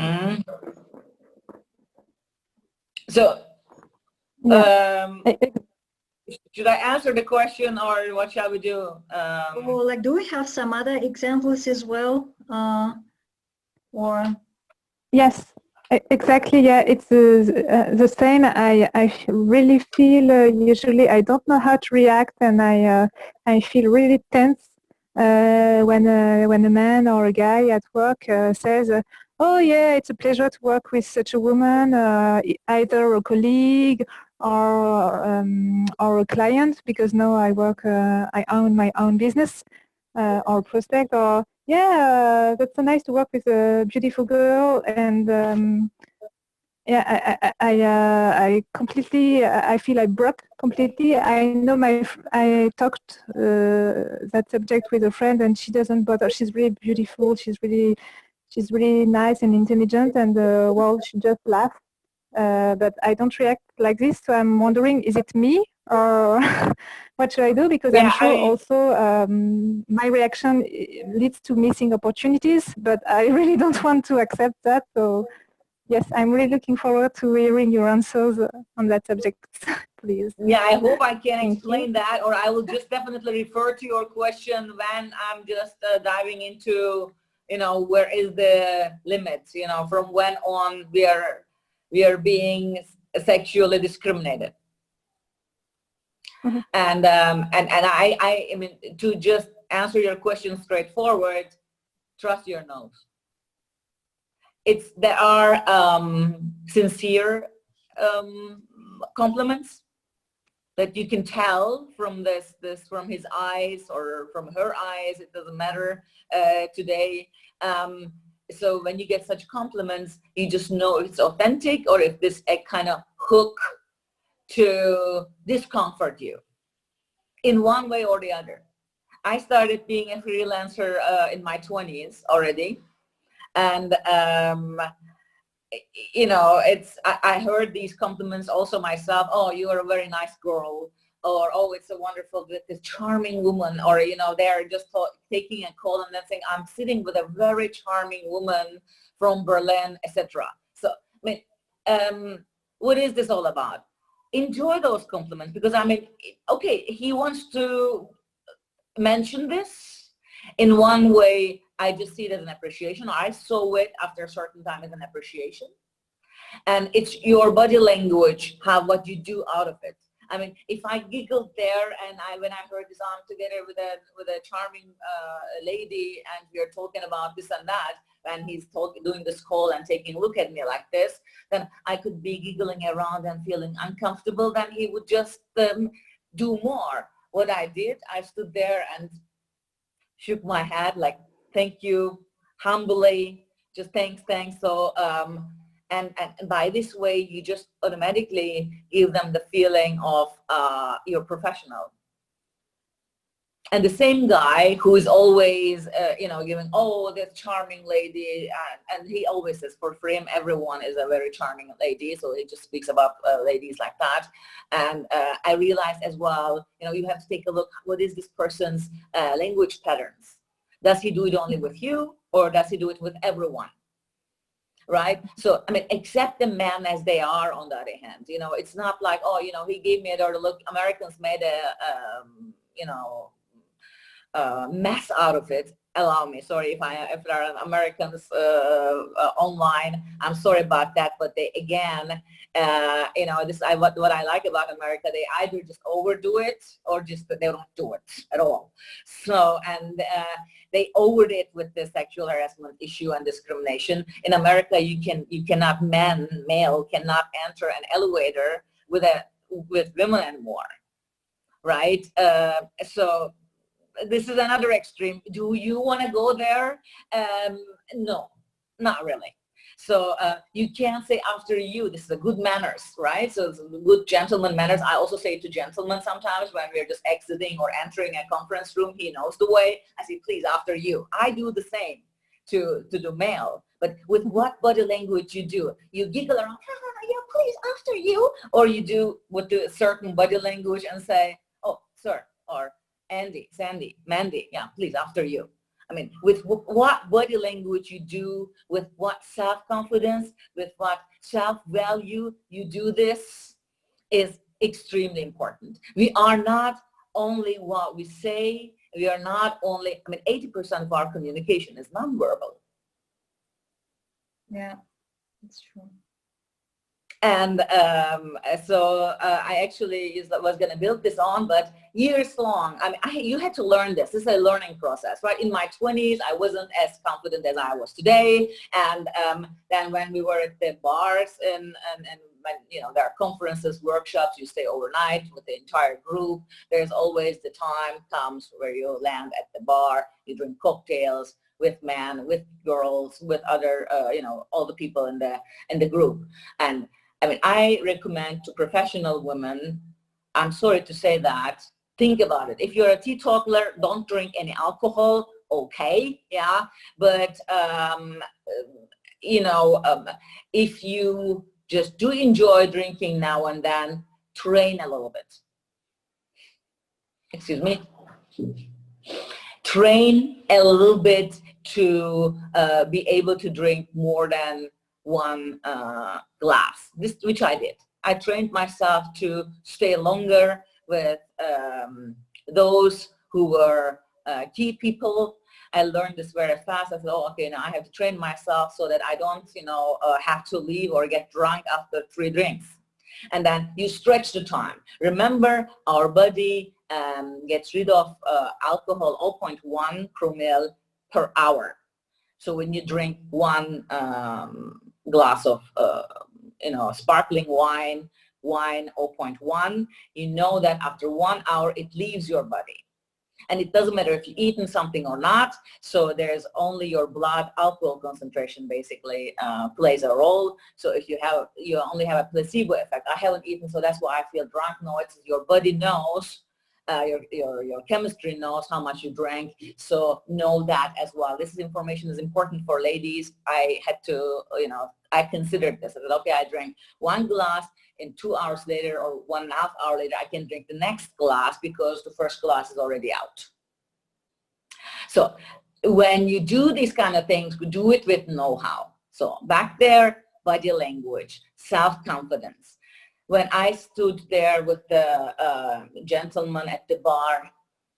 Mm-hmm. So, should I answer the question, or what shall we do? Well, like, do we have some other examples as well? Or yes, exactly. Yeah, it's the same. I really feel usually I don't know how to react, and I feel really tense when a man or a guy at work says, "Oh yeah, it's a pleasure to work with such a woman," either a colleague or a client, because now I own my own business, or prospect, or yeah, that's so nice to work with a beautiful girl, and yeah, I completely, I feel I broke completely. I know I talked that subject with a friend, and she doesn't bother. She's really beautiful. She's really nice and intelligent, and well, she just laughs. But I don't react like this, so I'm wondering, is it me, or what should I do? Because I'm sure also my reaction leads to missing opportunities, but I really don't want to accept that. So yes, I'm really looking forward to hearing your answers on that subject, please. Yeah, I hope I can explain that, or I will just definitely refer to your question when I'm just diving into, where is the limits, from when on we are being sexually discriminated. Mm-hmm. And I mean, to just answer your question straightforward, trust your nose. There are sincere compliments that you can tell from from his eyes or from her eyes. It doesn't matter today. So when you get such compliments, you just know if it's authentic or if this a kind of hook to discomfort you in one way or the other. I started being a freelancer in my 20s already. And, I heard these compliments also myself. Oh, you are a very nice girl. Or, oh, it's a wonderful, this charming woman. Or, they're just taking a call and then saying, I'm sitting with a very charming woman from Berlin, etc. So, I mean, what is this all about? Enjoy those compliments, because, I mean, okay, he wants to mention this in one way. I just see it as an appreciation. I saw it after a certain time as an appreciation. And it's your body language, what you do out of it. I mean, if I giggled there and when I heard this, I'm together with a charming lady and we are talking about this and that, and he's doing this call and taking a look at me like this, then I could be giggling around and feeling uncomfortable. Then he would just do more. What I did, I stood there and shook my head like, thank you, humbly, just thanks. So, and by this way, you just automatically give them the feeling of you're professional. And the same guy who is always, giving, oh, this charming lady, and he always says, for him, everyone is a very charming lady, so he just speaks about ladies like that. And I realized as well, you have to take a look, what is this person's language patterns? Does he do it only with you, or does he do it with everyone? Right? So, I mean, accept the men as they are. On the other hand, it's not like, oh, he gave me a dirty look. Americans made a mess out of it. Allow me, sorry if there are Americans online, I'm sorry about that, but they, again, what I like about America, they either just overdo it or just they don't do it at all. So, and they overdid it with the sexual harassment issue and discrimination. In America, male cannot enter an elevator with women anymore, right? So this is another extreme. Do you want to go there? No, not really. So you can't say after you. This is a good manners, right? So it's good gentleman manners. I also say to gentlemen sometimes when we're just exiting or entering a conference room, he knows the way. I say, please, after you. I do the same to the male. But with what body language you do? You giggle around, yeah, please, after you. Or you do with a certain body language and say, oh, sir, or Andy, Sandy, Mandy, yeah, please, after you. I mean, with what body language you do, with what self-confidence, with what self-value you do this is extremely important. We are not only what we say, we are not only, I mean, 80% of our communication is nonverbal. Yeah, that's true. And so I actually was going to build this on, but years long, I mean, you had to learn this. This is a learning process, right? In my 20s, I wasn't as confident as I was today. And then when we were at the bars and when, you know, there are conferences, workshops, you stay overnight with the entire group. There's always the time comes where you land at the bar, you drink cocktails with men, with girls, with other, you know, all the people in the group. And I mean, I recommend to professional women, I'm sorry to say that, think about it. If you're a teetotaler, don't drink any alcohol, okay, yeah. But, you know, if you just do enjoy drinking now and then, train a little bit. Excuse me. Train a little bit to be able to drink more than one glass, which I did. I trained myself to stay longer with those who were key people. I learned this very fast. I said, oh, okay, now I have to train myself so that I don't, you know, have to leave or get drunk after 3 drinks. And then you stretch the time. Remember, our body gets rid of alcohol 0.1 promille per hour. So when you drink 1 glass of, you know, sparkling wine 0.1, you know that after 1 hour it leaves your body. And it doesn't matter if you've eaten something or not, so there's only your blood alcohol concentration basically plays a role. So if you only have a placebo effect. I haven't eaten, so that's why I feel drunk. No, it's your body knows, your chemistry knows how much you drank, so know that as well. This information is important for ladies. I had to, you know, I considered this. I said, okay, I drank 1 glass, and 2 hours later or 1.5 hours later, I can drink the next glass because the first glass is already out. So when you do these kind of things, we do it with know-how. So back there, body language, self-confidence. When I stood there with the gentleman at the bar,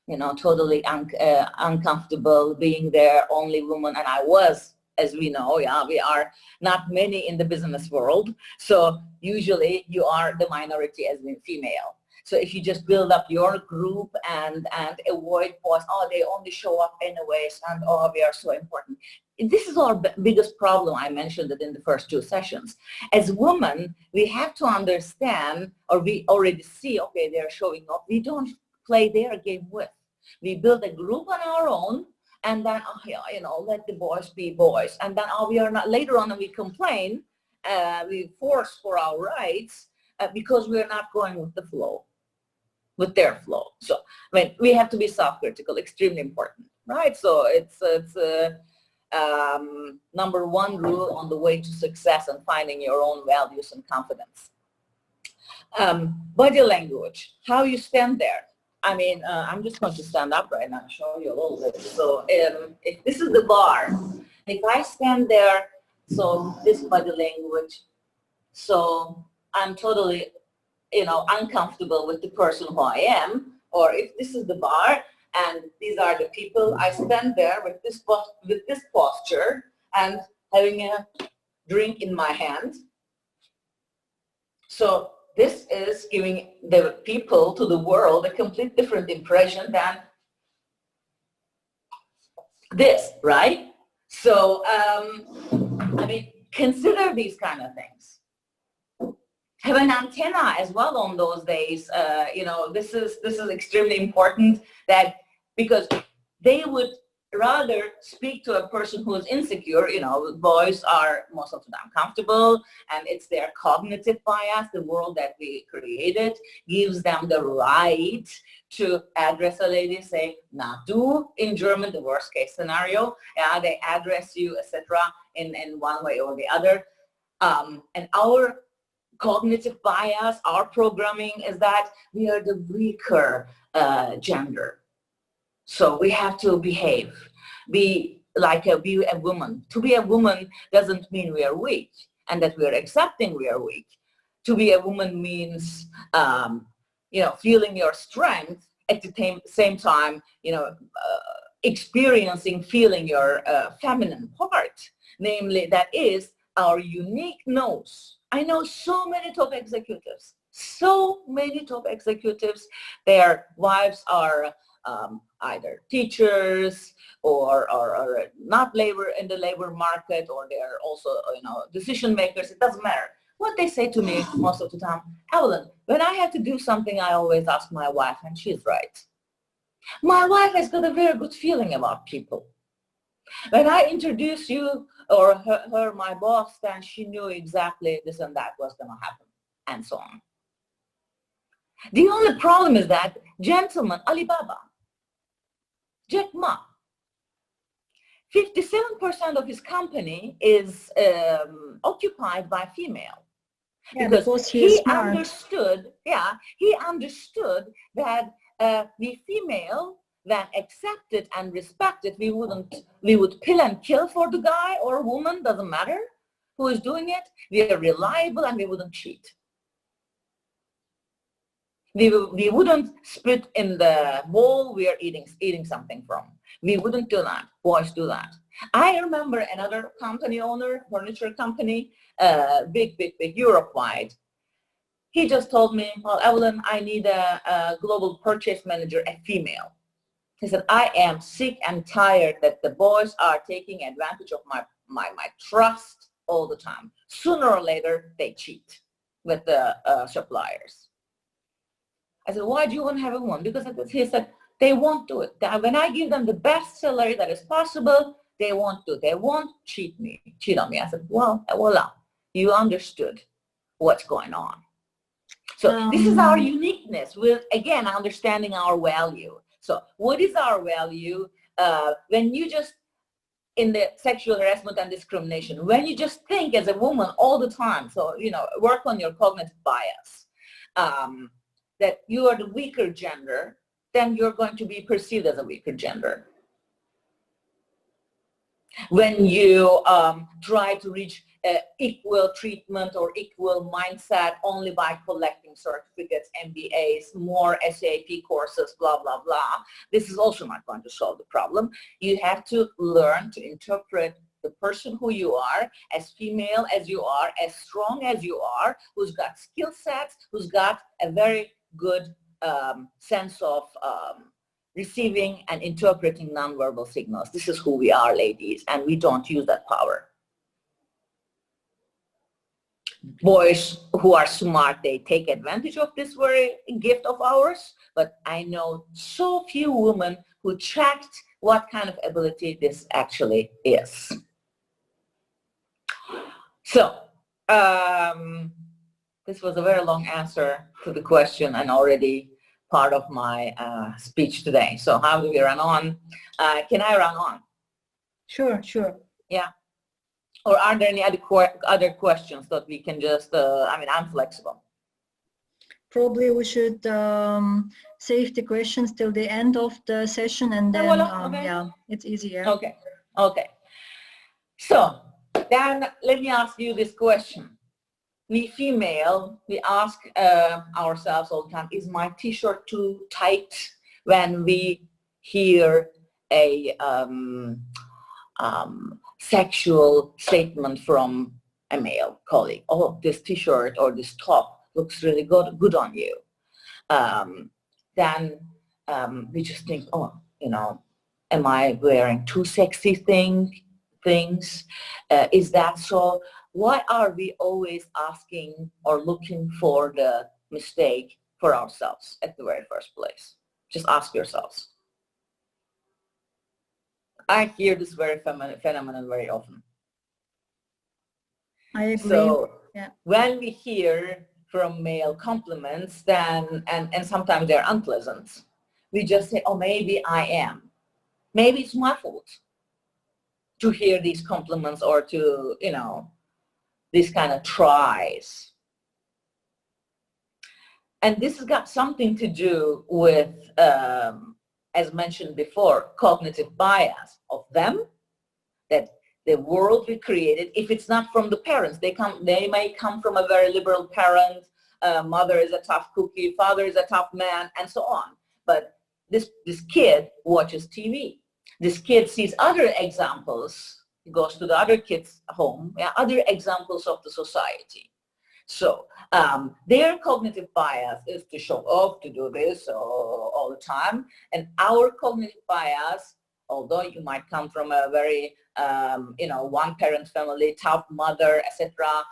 you know, totally uncomfortable being there, only woman, and I was, as we know, yeah, we are not many in the business world. So usually you are the minority as a female. So if you just build up your group and avoid posts, oh, they only show up anyways, and oh, we are so important. This is our biggest problem. I mentioned it in the first 2 sessions. As women, we have to understand, or we already see, okay, they're showing up. We don't play their game with. We build a group on our own, and then, oh, yeah, you know, let the boys be boys. And then, oh, we are not, later on we complain, we force for our rights because we're not going with the flow, with their flow. So, I mean, we have to be self-critical, extremely important, right? So it's number 1 rule on the way to success and finding your own values and confidence. Body language, how you stand there. I mean, I'm just going to stand up right now and show you a little bit. So if this is the bar, if I stand there, so this body language, so I'm totally, you know, uncomfortable with the person who I am, or if this is the bar and these are the people, I stand there with this posture and having a drink in my hand. So this is giving the people to the world a complete different impression than this, right? So, I mean, consider these kind of things. Have an antenna as well on those days. You know, this is extremely important, that because they would rather speak to a person who is insecure. You know, boys are most of the time comfortable, and it's their cognitive bias. The world that we created gives them the right to address a lady, say, na du, in German, the worst case scenario. Yeah, they address you, etc., in one way or the other. And our cognitive bias, our programming is that we are the weaker gender. So we have to behave. be a woman. To be a woman doesn't mean we are weak and that we are accepting we are weak. To be a woman means, feeling your strength at the same time, feeling your feminine part, namely that is our unique nose. I know so many top executives, their wives are either teachers or not in the labor market, or they're also, decision makers. It doesn't matter. What they say to me most of the time, Evelyn, when I have to do something, I always ask my wife, and she's right. My wife has got a very good feeling about people. When I introduce you or her my boss, then she knew exactly this and that was going to happen, and so on. The only problem is that gentleman Alibaba, Jack Ma, 57% of his company is occupied by female. Yeah, because he understood that the female, when accepted and respected, we would kill and kill for the guy or woman, doesn't matter who is doing it. We are reliable and we wouldn't cheat. We wouldn't spit in the bowl we are eating something from. We wouldn't do that. Boys do that. I remember another company owner, furniture company, big, Europe-wide. He just told me, well, Evelyn, I need a global purchase manager, a female. He said, I am sick and tired that the boys are taking advantage of my trust all the time. Sooner or later, they cheat with the suppliers. I said, why do you want to have a woman? Because he said, they won't do it. When I give them the best salary that is possible, they won't do it. They won't cheat on me. I said, well, voila, you understood what's going on. So this is our uniqueness with, again, understanding our value. So what is our value? When you just, in the sexual harassment and discrimination, when you just think as a woman all the time, so, work on your cognitive bias, that you are the weaker gender, then you're going to be perceived as a weaker gender. When you try to reach equal treatment or equal mindset only by collecting certificates, MBAs, more SAP courses, blah, blah, blah, this is also not going to solve the problem. You have to learn to interpret the person who you are, as female as you are, as strong as you are, who's got skill sets, who's got a very good sense of receiving and interpreting nonverbal signals. This is who we are, ladies, and we don't use that power. Boys who are smart, they take advantage of this very gift of ours, but I know so few women who checked what kind of ability this actually is. So, this was a very long answer to the question and already part of my speech today. So how do we run on? Can I run on? Sure. Yeah. Or are there any other questions that we can just, I'm flexible. Probably we should save the questions till the end of the session, and then, okay. yeah, it's easier. Okay. So then let me ask you this question. We female, we ask ourselves all the time, is my t-shirt too tight? When we hear a sexual statement from a male colleague, oh, this t-shirt or this top looks really good on you. Then we just think, oh, am I wearing too sexy things? Is that so? Why are we always asking or looking for the mistake for ourselves at the very first place? Just ask yourselves. I hear this very phenomenon very often. I agree. So yeah. When we hear from male compliments, then and sometimes they're unpleasant, we just say, oh, maybe I am. Maybe it's my fault to hear these compliments or to, these kind of tries. And this has got something to do with as mentioned before, cognitive bias of them, that the world we created, if it's not from the parents, they may come from a very liberal parent, mother is a tough cookie, father is a tough man, and so on. But this kid watches TV. This kid sees other examples, he goes to the other kids' home, other examples of the society. So their cognitive bias is to show off, to do this all the time. And our cognitive bias, although you might come from a very, one-parent family, tough mother, etc.,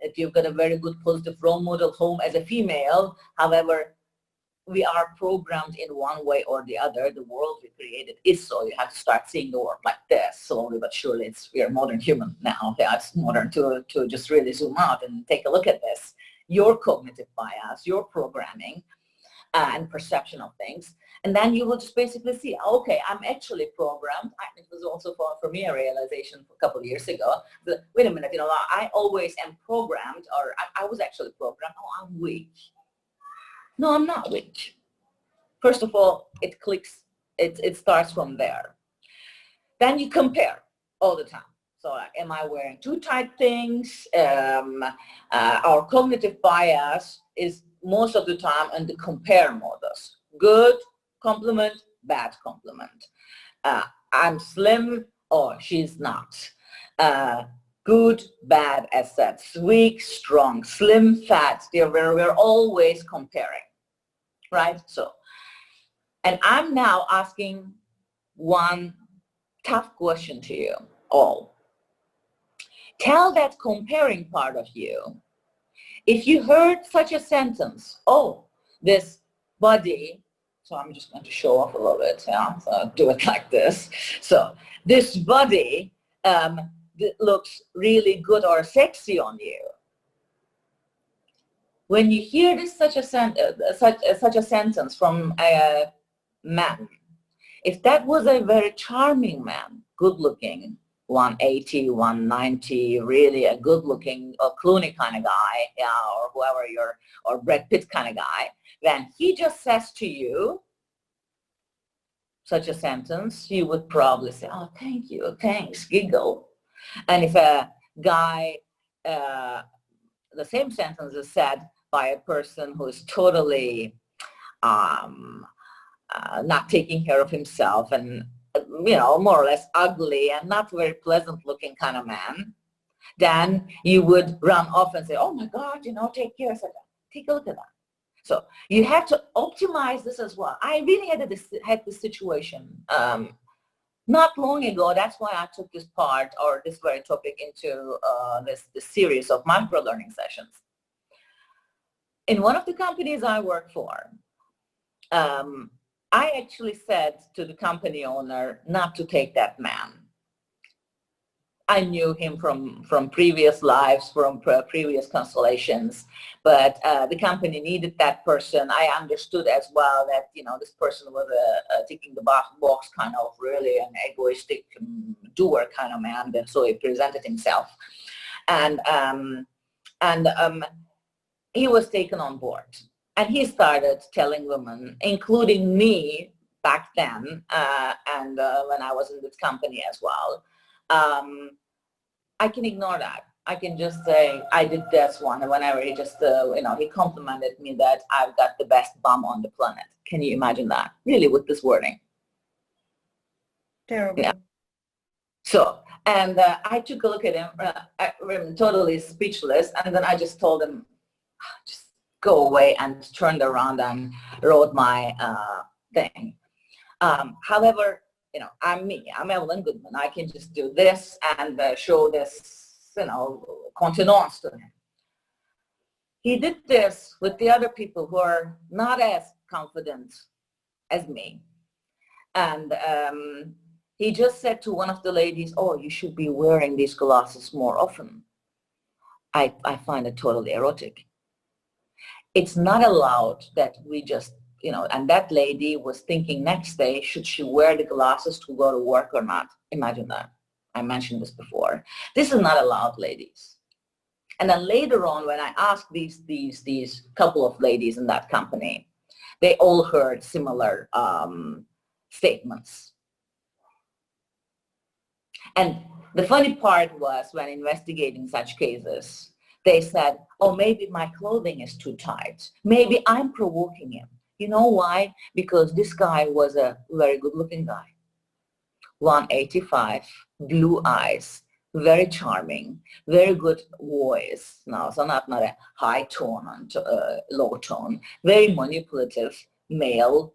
if you've got a very good positive role model home as a female, however, we are programmed in one way or the other. The world we created is so. You have to start seeing the world like this, slowly but surely. We are modern human now. Yeah, it's modern to just really zoom out and take a look at this. Your cognitive bias, your programming, and perception of things. And then you will just basically see, okay, I'm actually programmed. It was also for me a realization a couple of years ago. That, wait a minute, I always am programmed, or I was actually programmed, oh, I'm weak. No, I'm not weak. First of all, it clicks, it starts from there. Then you compare all the time. So am I wearing too tight things? Our cognitive bias is most of the time in the compare modus. Good compliment, bad compliment. I'm slim, or she's not. Good, bad, as said. Weak, strong, slim, fat. We're always comparing. Right? So, and I'm now asking one tough question to you all. Tell that comparing part of you, if you heard such a sentence, oh, this body, so I'm just going to show off a little bit, yeah, so I'll do it like this. So, this body looks really good or sexy on you. When you hear this such a sentence from a man, if that was a very charming man, good-looking, 180, 190, really a good-looking, or Clooney kind of guy, yeah, or whoever or Brad Pitt kind of guy, then he just says to you such a sentence, you would probably say, oh, thank you, thanks, giggle. And if a guy, the same sentence is said by a person who is totally not taking care of himself and, more or less ugly and not very pleasant looking kind of man, then you would run off and say, oh my God, take care of that. Take a look at that. So you have to optimize this as well. I really had this situation not long ago. That's why I took this part or this very topic into this series of micro-learning sessions. In one of the companies I work for, I actually said to the company owner not to take that man. I knew him from previous lives, from previous constellations, but the company needed that person. I understood as well that, this person was a ticking the box kind of really an egoistic doer kind of man, so he presented himself. And he was taken on board. And he started telling women, including me back then, and when I was in this company as well, I can ignore that. I can just say, I did this one. And whenever he just, he complimented me that I've got the best bum on the planet. Can you imagine that? Really, with this wording. Terrible. Yeah. So, and I took a look at him, I'm totally speechless. And then I just told him, just go away, and turned around and wrote my thing. However, I'm me. I'm Evelyn Goodman. I can just do this and show this, contenance to him. He did this with the other people who are not as confident as me. And he just said to one of the ladies, oh, you should be wearing these glasses more often. I find it totally erotic. It's not allowed that we just, and that lady was thinking next day, should she wear the glasses to go to work or not? Imagine that. I mentioned this before. This is not allowed, ladies. And then later on, when I asked these couple of ladies in that company, They all heard similar statements. And the funny part was, when investigating such cases, they said, oh, maybe my clothing is too tight. Maybe I'm provoking him. You know why? Because this guy was a very good-looking guy. 185, blue eyes, very charming, very good voice. Now, so not a high tone and low tone. Very manipulative, male,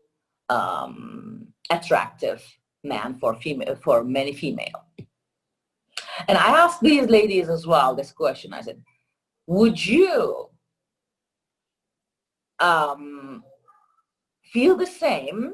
attractive man for many female. And I asked these ladies as well this question. I said, would you feel the same?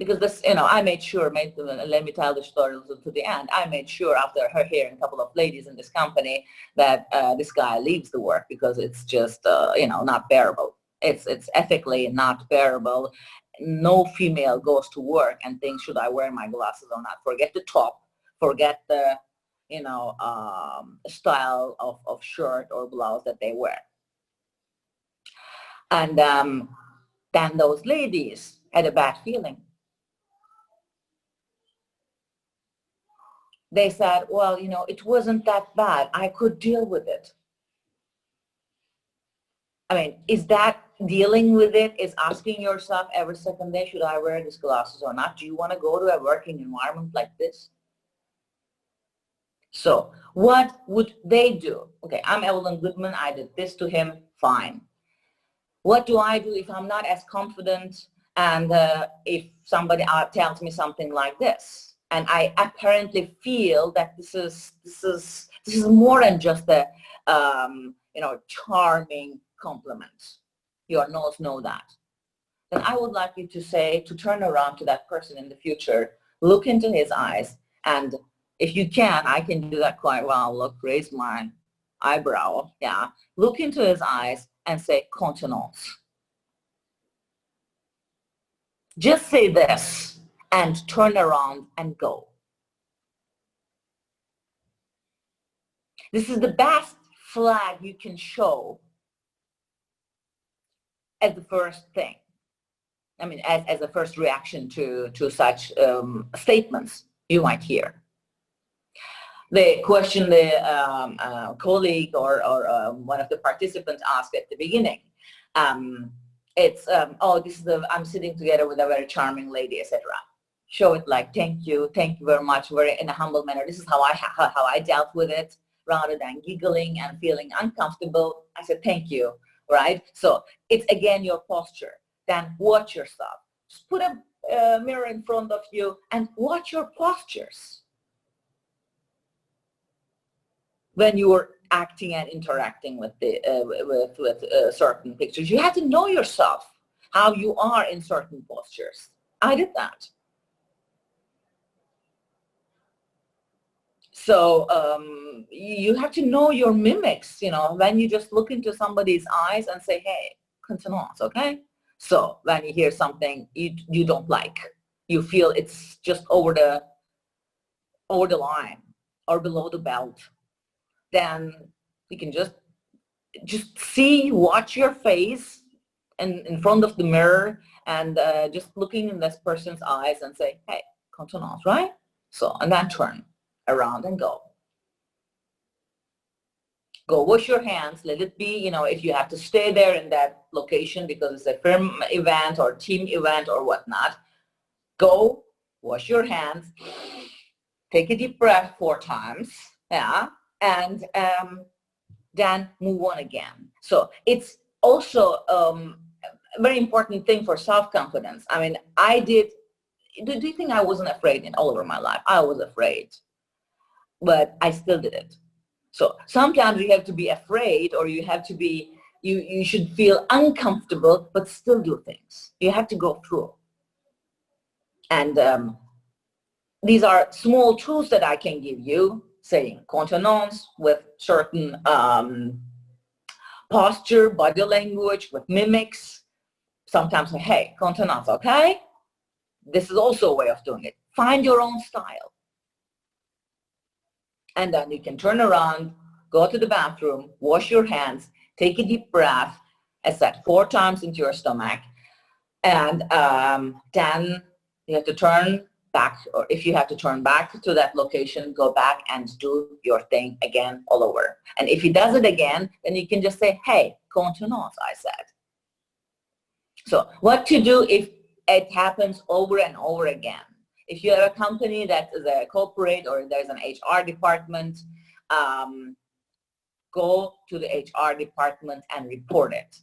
Because this, I made sure, let me tell the story to the end. I made sure after her hearing a couple of ladies in this company that this guy leaves the work, because it's just, not bearable. It's ethically not bearable. No female goes to work and thinks, should I wear my glasses or not? Forget the top, forget the, style of shirt or blouse that they wear. And then those ladies had a bad feeling. They said, well, it wasn't that bad. I could deal with it. I mean, is that dealing with it? Is asking yourself every second day, should I wear these glasses or not? Do you want to go to a working environment like this? So what would they do? Okay, I'm Evelyn Goodman. I did this to him. Fine. What do I do if I'm not as confident, and if somebody tells me something like this, and I apparently feel that this is more than just a charming compliment. Your nose know that. Then I would like you to turn around to that person in the future, look into his eyes, and if you can, I can do that quite well. Look, raise my eyebrow. Yeah. Look into his eyes and say, contenance. Just say this and turn around and go. This is the best flag you can show as the first thing. I mean, as a first reaction to such statements you might hear. The question the colleague or one of the participants asked at the beginning, it's, oh, I'm sitting together with a very charming lady, etc. Show it like, thank you very much, very in a humble manner. This is how I dealt with it, rather than giggling and feeling uncomfortable. I said, thank you, right? So it's again your posture. Then watch yourself. Just put a mirror in front of you and watch your postures when you are acting and interacting with certain pictures. You have to know yourself, how you are in certain postures. I did that. So you have to know your mimics, when you just look into somebody's eyes and say, hey, contenance, okay? So when you hear something you don't like, you feel it's just over the line or below the belt, then you can just watch your face in front of the mirror and just looking in this person's eyes and say, hey, contenance, right? So, and then turn around and go. Go wash your hands. Let it be, if you have to stay there in that location because it's a firm event or team event or whatnot, go wash your hands. Take a deep breath 4 times. Yeah. And then move on again. So it's also a very important thing for self-confidence. I mean, do you think I wasn't afraid all over my life? I was afraid, but I still did it. So sometimes you have to be afraid, or you have to be, you should feel uncomfortable, but still do things. You have to go through. And these are small tools that I can give you, saying contenance with certain posture, body language, with mimics. Sometimes say, hey, contenance, okay? This is also a way of doing it. Find your own style. And then you can turn around, go to the bathroom, wash your hands, take a deep breath, as said, 4 times into your stomach, And then you have to turn back, or if you have to turn back to that location, go back and do your thing again all over. And if he does it again, then you can just say, hey, contenance, I said. So what to do if it happens over and over again? If you have a company that is a corporate or there's an HR department, go to the HR department and report it.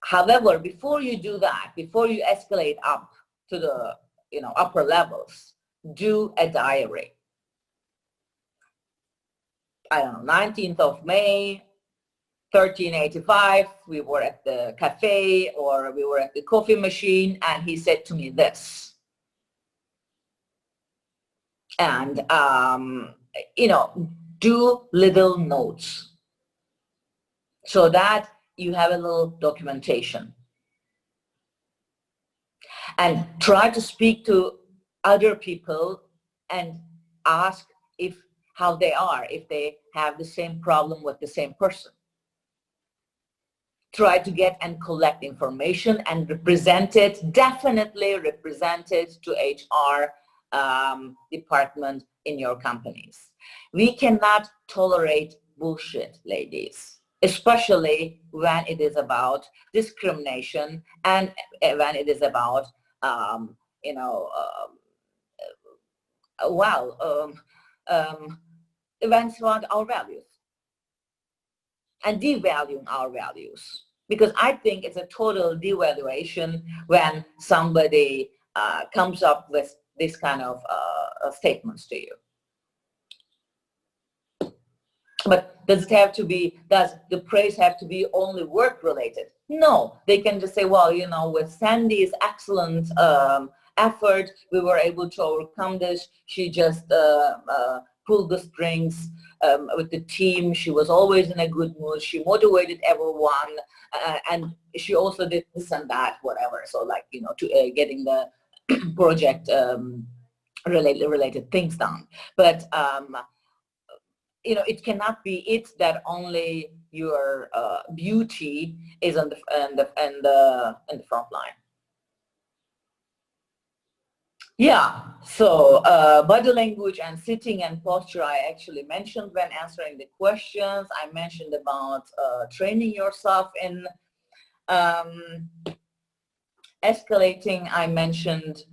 However, before you do that, before you escalate up to the upper levels, do a diary. I don't know, 19th of May, 1385, we were at the cafe or we were at the coffee machine and he said to me this. And, do little notes so that you have a little documentation. And try to speak to other people and ask how they are, if they have the same problem with the same person. Try to get and collect information and represent it, definitely represent it to HR department in your companies. We cannot tolerate bullshit, ladies, especially when it is about discrimination and when it is about events around our values and devaluing our values. Because I think it's a total devaluation when somebody comes up with this kind of statements to you. But does the praise have to be only work related? No, they can just say, well, with Sandy's excellent effort, we were able to overcome this. She just pulled the strings with the team. She was always in a good mood. She motivated everyone, and she also did this and that, whatever. So to getting the project related things done. But it cannot be that only your beauty is in the front line. Yeah, so body language and sitting and posture I actually mentioned when answering the questions. I mentioned about training yourself in escalating. I mentioned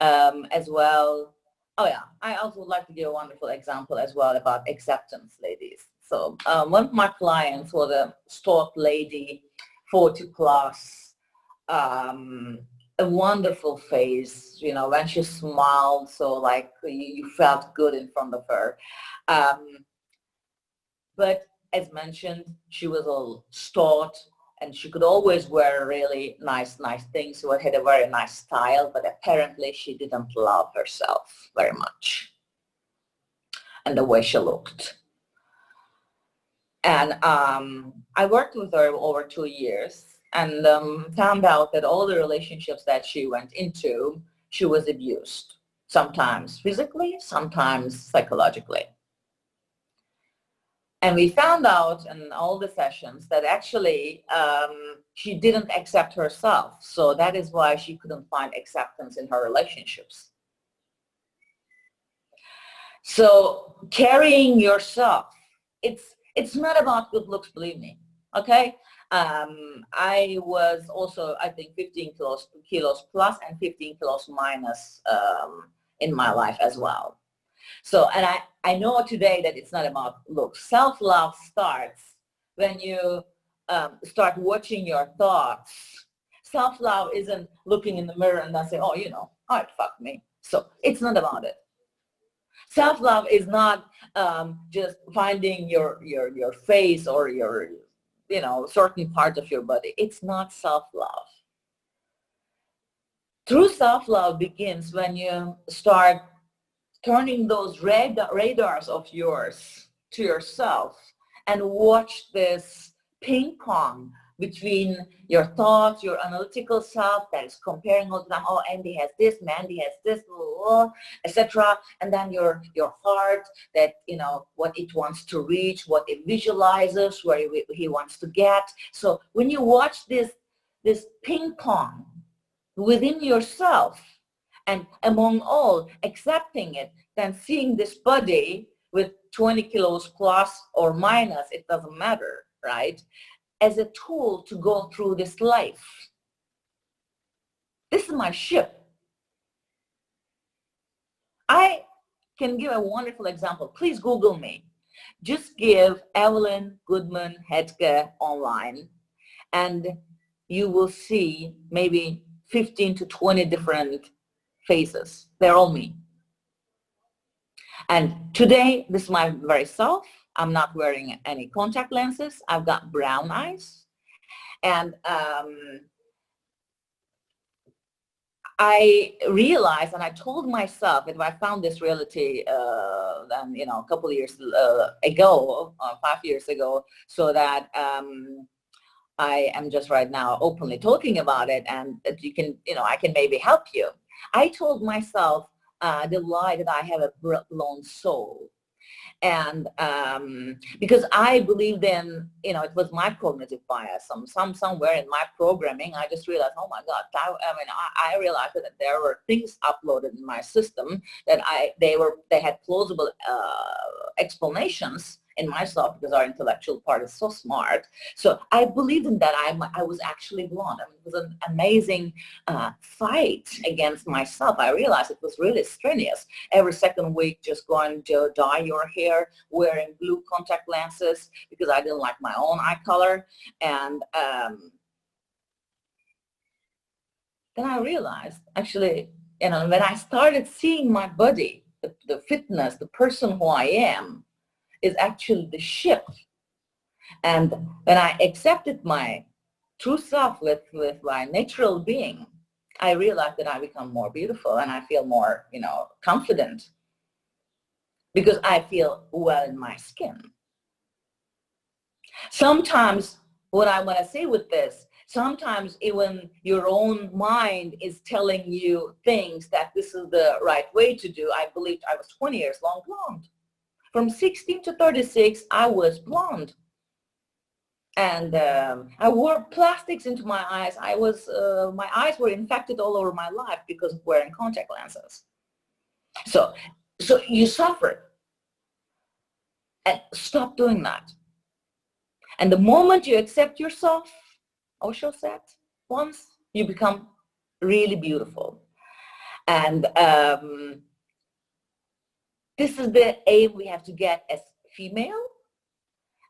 as well. Oh yeah, I also would like to give a wonderful example as well about acceptance, ladies. So one of my clients was a stalked lady, 40 plus, a wonderful face, when she smiled, so you felt good in front of her. But as mentioned, she was all stalked, and she could always wear really nice things. She had a very nice style, but apparently she didn't love herself very much and the way she looked. And I worked with her over 2 years and found out that all the relationships that she went into, she was abused, sometimes physically, sometimes psychologically. And we found out in all the sessions that actually she didn't accept herself. So that is why she couldn't find acceptance in her relationships. So carrying yourself, it's not about good looks, believe me, okay? I was also, I think, 15 kilos plus and 15 kilos minus in my life as well. So, and I know today that it's not about looks. Self-love starts when you start watching your thoughts. Self-love isn't looking in the mirror and then saying, oh, it fucked me. So it's not about it. Self-love is not just finding your face or your, certain part of your body. It's not self-love. True self-love begins when you start turning those radars of yours to yourself and watch this ping pong between your thoughts, your analytical self that is comparing all the time, oh, Andy has this, Mandy has this, etc. And then your heart that, what it wants to reach, what it visualizes, where he wants to get. So when you watch this this ping pong within yourself and among all, accepting it, than seeing this body with 20 kilos plus or minus, it doesn't matter, right, as a tool to go through this life. This is my ship. I can give a wonderful example. Please Google me. Just give Evelyn Goodman Hedge online, and you will see maybe 15 to 20 different faces. They're all me. And today, this is my very self. I'm not wearing any contact lenses. I've got brown eyes. And I realized, and I told myself, if I found this reality, then, you know, a couple of years ago, 5 years ago, so that I am just right now openly talking about it, and that you can, you know, I can maybe help you. I told myself the lie that I have a blown soul. And because I believed in, you know, it was my cognitive bias. Somewhere in my programming, I just realized, oh my God, I realized that there were things uploaded in my system that they had plausible explanations in myself, because our intellectual part is so smart. So I believed in that I was actually blonde. I mean, it was an amazing fight against myself. I realized it was really strenuous. Every second week, just going to dye your hair, wearing blue contact lenses because I didn't like my own eye color. And then I realized, actually, you know, when I started seeing my body, the fitness, the person who I am, is actually the ship. And when I accepted my true self with my natural being, I realized that I become more beautiful and I feel more, you know, confident, because I feel well in my skin. Sometimes, what I want to say with this, sometimes even your own mind is telling you things that this is the right way to do. I believed I was 20 years long blonde. From 16 to 36, I was blonde. And I wore plastics into my eyes. My eyes were infected all over my life because of wearing contact lenses. So you suffer. And stop doing that. And the moment you accept yourself, Osho said, once, you become really beautiful. And this is the aim we have to get as female,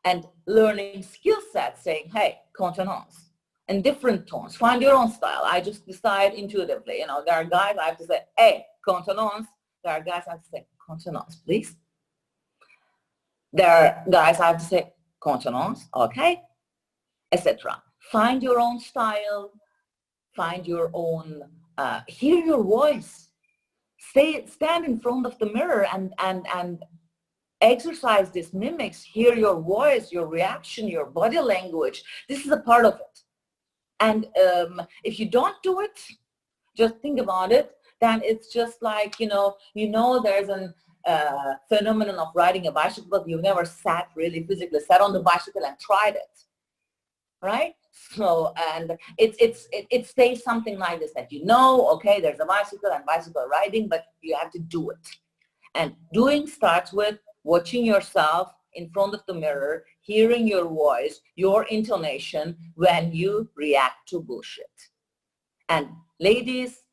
and learning skill sets, saying, hey, contenance in different tones, find your own style. I just decide intuitively, you know, there are guys I have to say, hey, contenance. There are guys I have to say, contenance, please. There are guys I have to say, contenance, okay, etc. Find your own style, find your own, hear your voice. Stand in front of the mirror and exercise this mimics, hear your voice, your reaction, your body language. This is a part of it. And if you don't do it, just think about it, then it's just like, you know, there's an phenomenon of riding a bicycle, but you've never really physically sat on the bicycle and tried it, right? So, and it stays something like this, that you know, okay, there's a bicycle and bicycle riding, but you have to do it. And doing starts with watching yourself in front of the mirror, hearing your voice, your intonation when you react to bullshit. And ladies,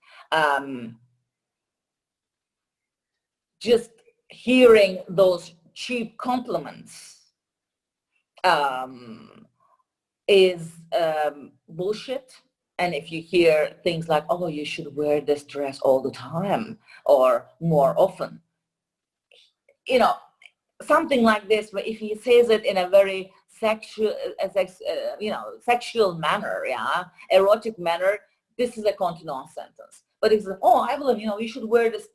just hearing those cheap compliments is bullshit. And if you hear things like, oh, you should wear this dress all the time or more often, you know, something like this, but if he says it in a very sexual manner, yeah, erotic manner, this is a continence sentence. But if it's, oh, Evelyn, you know, you should wear this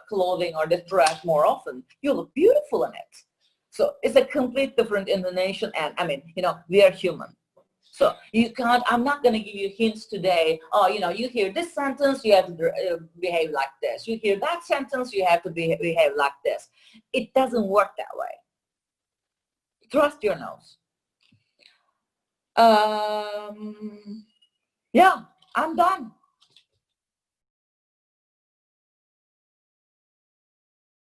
clothing or this dress more often. You look beautiful in it. So it's a complete different intonation. And I mean, you know, we are human. So you can't, I'm not going to give you hints today. Oh, you know, you hear this sentence, you have to behave like this. You hear that sentence, you have to behave like this. It doesn't work that way. Trust your nose. Yeah, I'm done.